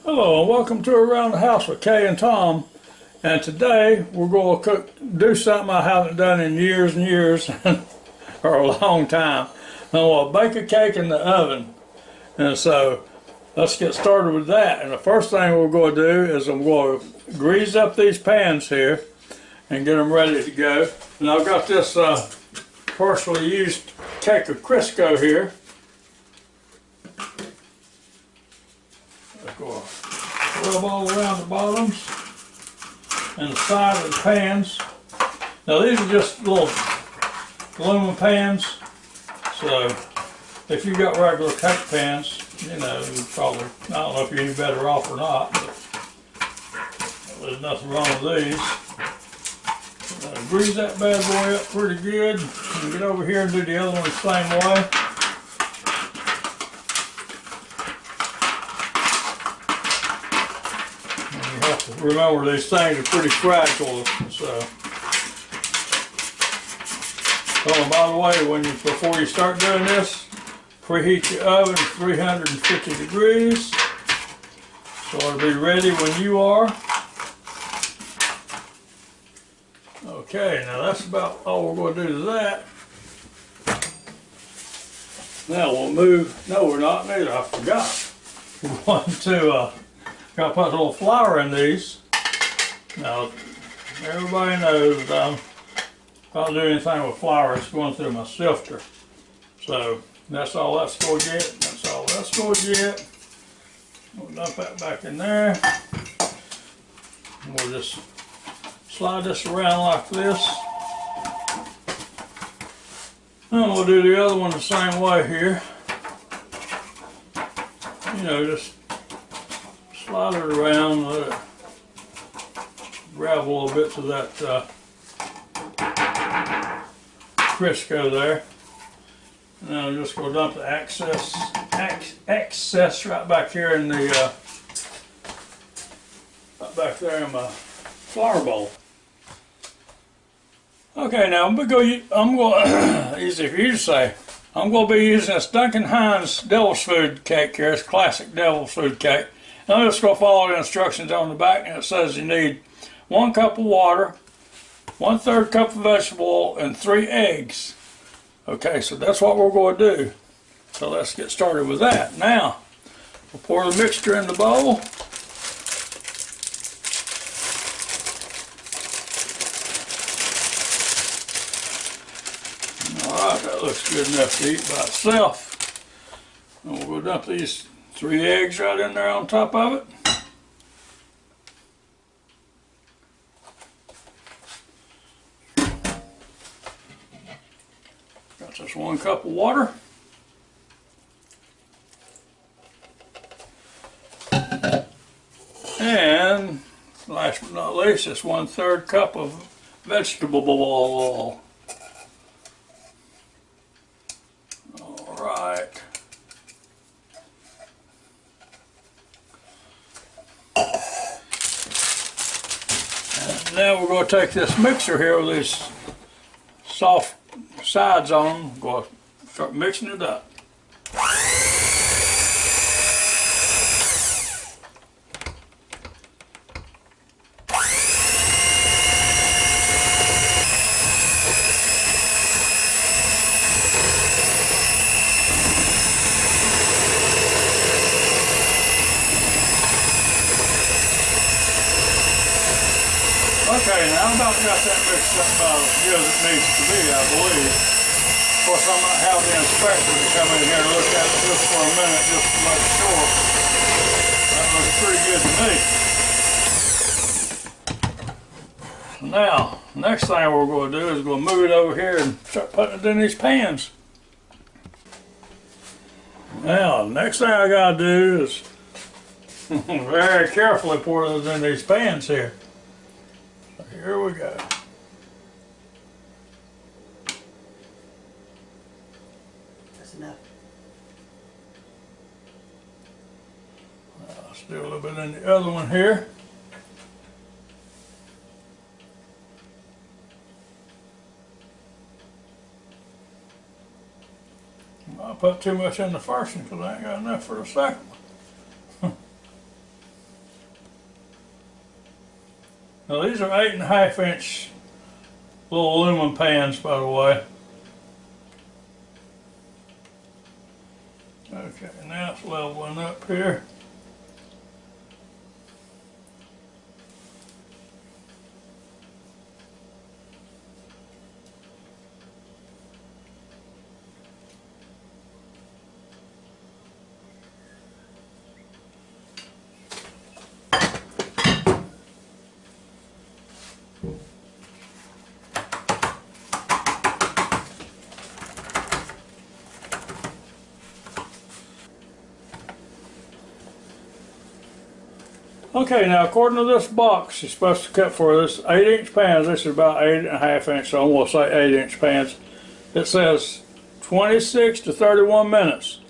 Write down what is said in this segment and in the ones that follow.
Hello and welcome to Around the House with Kay and Tom. And today we're going to do something I haven't done in years and years, or a long time. I'm going to bake a cake in the oven. And so let's get started with that. And the first thing we're going to do is I'm going to grease up these pans here and get them ready to go. And I've got this partially used cake of Crisco here. Rub all around the bottoms and the side of the pans. Now these are just little aluminum pans, so if you've got regular cake pans, you know, you probably, I don't know if you're any better off or not, but there's nothing wrong with these. Grease that bad boy up pretty good and get over here and do the other one the same way. Remember, these things are pretty fragile, so. Oh, and by the way, before you start doing this, preheat your oven to 350 degrees, so it'll be ready when you are. Okay, now that's about all we're going to do to that. Now we'll move. No, we're not neither. I forgot. We're going to. Got to put a little flour in these. Now, everybody knows that if I do anything with flour, it's going through my sifter. So, that's all that's going to get. That's all that's going to get. We'll dump that back in there. And we'll just slide this around like this. And we'll do the other one the same way here. You know, just slide it around, let it grab a little bit to that Crisco there. And then I'm just going to dump the excess right back here in the, right back there in my flour bowl. Okay, now I'm going, easy for you to say, I'm going to be using this Duncan Hines Devil's Food cake here, it's classic Devil's Food cake. And I'm just going to follow the instructions on the back, and it says you need 1 cup of water, 1/3 cup of vegetable oil, and 3 eggs. Okay, so that's what we're going to do. So let's get started with that. Now, we'll pour the mixture in the bowl. Alright, that looks good enough to eat by itself. And we'll go dump these 3 eggs right in there on top of it. Got just 1 cup of water. And last but not least, it's 1/3 cup of vegetable oil. Alright. Now we're going to take this mixer here with these soft sides on, go start mixing it up. Okay, now I'm about to got that mixed up about as good as it needs to be, I believe. Of course, I might have the inspector to come in here and look at it just for a minute, just to make sure. That looks pretty good to me. Now, next thing we're going to do is going to move it over here and start putting it in these pans. Now, next thing I got to do is very carefully pour those in these pans here. Here we go. That's enough. Let's do a little bit in the other one here. I put too much in the first one because I ain't got enough for the second one. Now these are 8.5 inch little aluminum pans, by the way. Okay, now it's leveling up here. Okay, now according to this box, it's supposed to cut for this 8-inch pans. This is about 8.5 inch, so I'm going to say 8-inch pans. It says 26 to 31 minutes.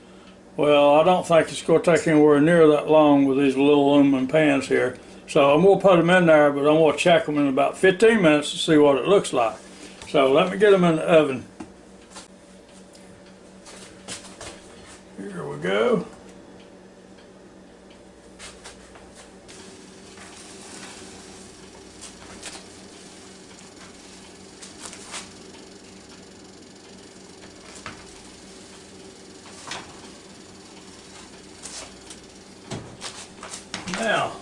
Well, I don't think it's going to take anywhere near that long with these little aluminum pans here. So I'm going to put them in there, but I'm going to check them in about 15 minutes to see what it looks like. So let me get them in the oven. Here we go. Now,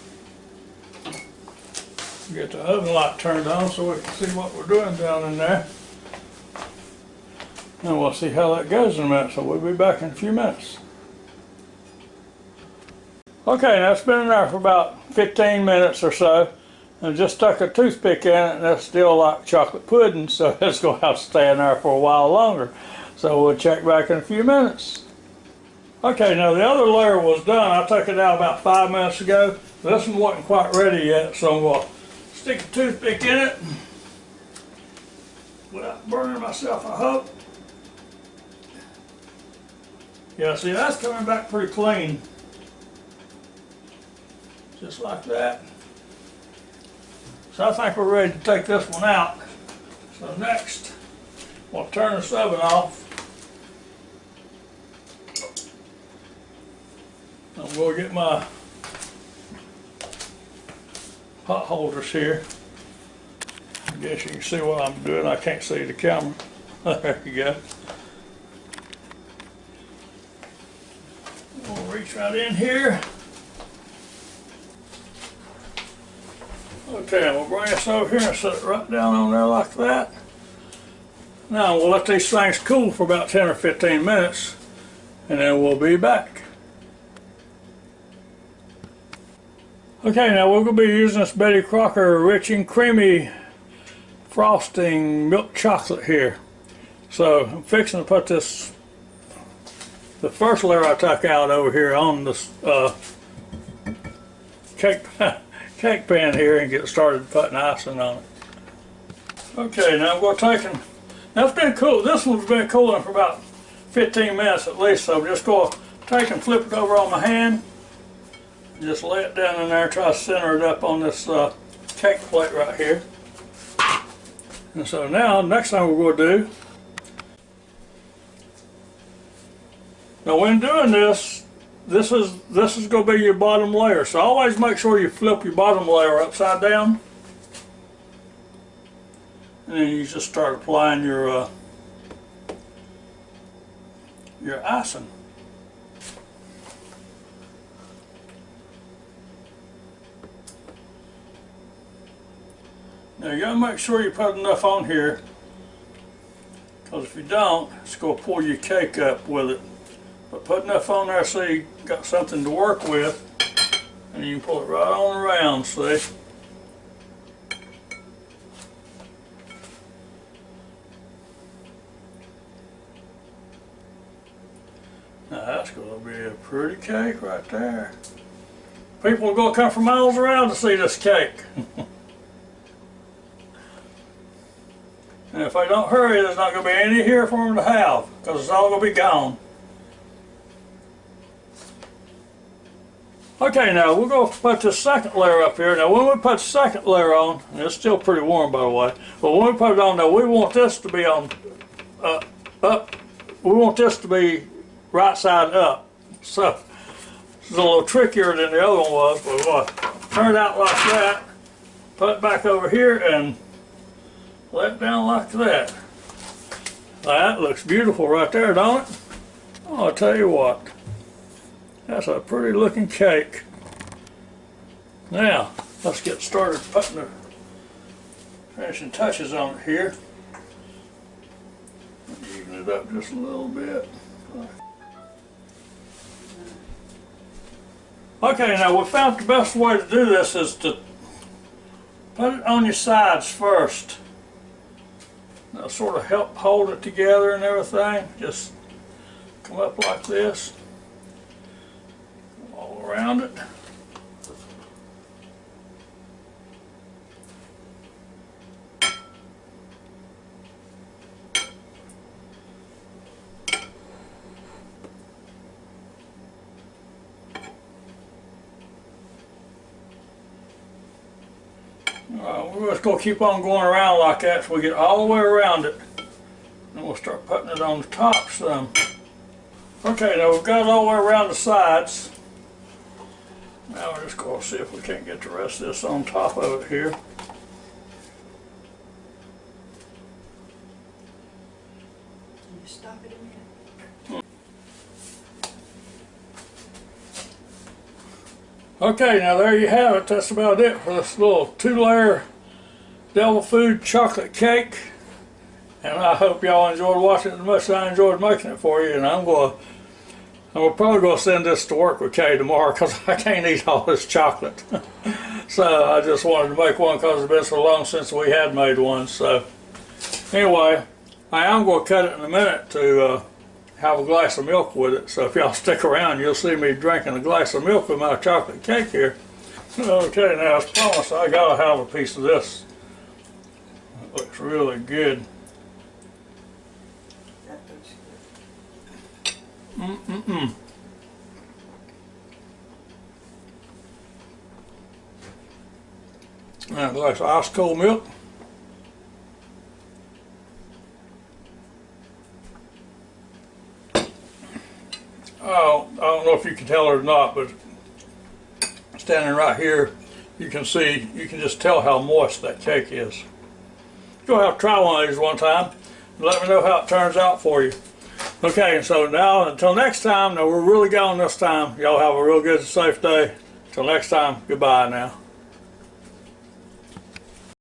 get the oven light turned on so we can see what we're doing down in there. And we'll see how that goes in a minute, so we'll be back in a few minutes. Okay, now it's been in there for about 15 minutes or so. And just stuck a toothpick in it, and it's still like chocolate pudding, so it's going to have to stay in there for a while longer. So we'll check back in a few minutes. Okay, now the other layer was done. I took it out about 5 minutes ago. This one wasn't quite ready yet, so I'm going to stick a toothpick in it without burning myself, I hope. Yeah, see, that's coming back pretty clean. Just like that. So I think we're ready to take this one out. So next, we'll turn this oven off. I'm going to get my pot holders here. I guess you can see what I'm doing. I can't see the camera. There you go. We'll reach right in here. Okay, we'll bring this over here and set it right down on there like that. Now we'll let these things cool for about 10 or 15 minutes, and then we'll be back. Okay, now we're going to be using this Betty Crocker Rich and Creamy Frosting Milk Chocolate here. So I'm fixing to put this, the first layer I took out over here on this cake pan here and get started putting icing on it. Okay, now I'm going to take and, now it's been cool, this one's been cooling for about 15 minutes at least, so I'm just going to take and flip it over on my hand. Just lay it down in there, try to center it up on this cake plate right here. And so now, next thing we're going to do, now when doing this, this is going to be your bottom layer. So always make sure you flip your bottom layer upside down. And then you just start applying your icing. Now you got to make sure you put enough on here, because if you don't, it's going to pull your cake up with it. But put enough on there so you got something to work with, and you can pull it right on around, see? Now that's going to be a pretty cake right there. People are going to come from miles around to see this cake. And if they don't hurry, there's not going to be any here for them to have, because it's all going to be gone. Okay, now we're going to put this second layer up here. Now when we put the second layer on, and it's still pretty warm by the way, but when we put it on now, we want this to be on up. We want this to be right side up. So it's a little trickier than the other one was, but we'll turn it out like that. put it back over here and let it down like that. That looks beautiful right there, don't it? Oh, I'll tell you what, that's a pretty looking cake. Now, let's get started putting the finishing touches on it here. Even it up just a little bit. Okay, now we found the best way to do this is to put it on your sides first. That'll sort of help hold it together and everything. Just come up like this, all around it. We're just going to keep on going around like that so we get all the way around it. And we'll start putting it on the top some. Okay, now we've got it all the way around the sides. Now we're just going to see if we can't get the rest of this on top of it here. Can you stop it a minute? Okay, now there you have it. That's about it for this little 2-layer devil food chocolate cake. And I hope y'all enjoyed watching it as much as I enjoyed making it for you. And I'm probably going to send this to work with Kay tomorrow because I can't eat all this chocolate. So I just wanted to make one because it's been so long since we had made one. So anyway, I am going to cut it in a minute to have a glass of milk with it. So if y'all stick around, you'll see me drinking a glass of milk with my chocolate cake here. Okay, now as promised, I got to have a piece of this. It looks really good. That looks good. Now a glass of ice cold milk. Oh, I don't know if you can tell or not, but standing right here, you can just tell how moist that cake is. Go have to try one of these one time and let me know how it turns out for you. Okay, and so now until next time, now we're really gone this time. Y'all have a real good, safe day. Till next time, goodbye now.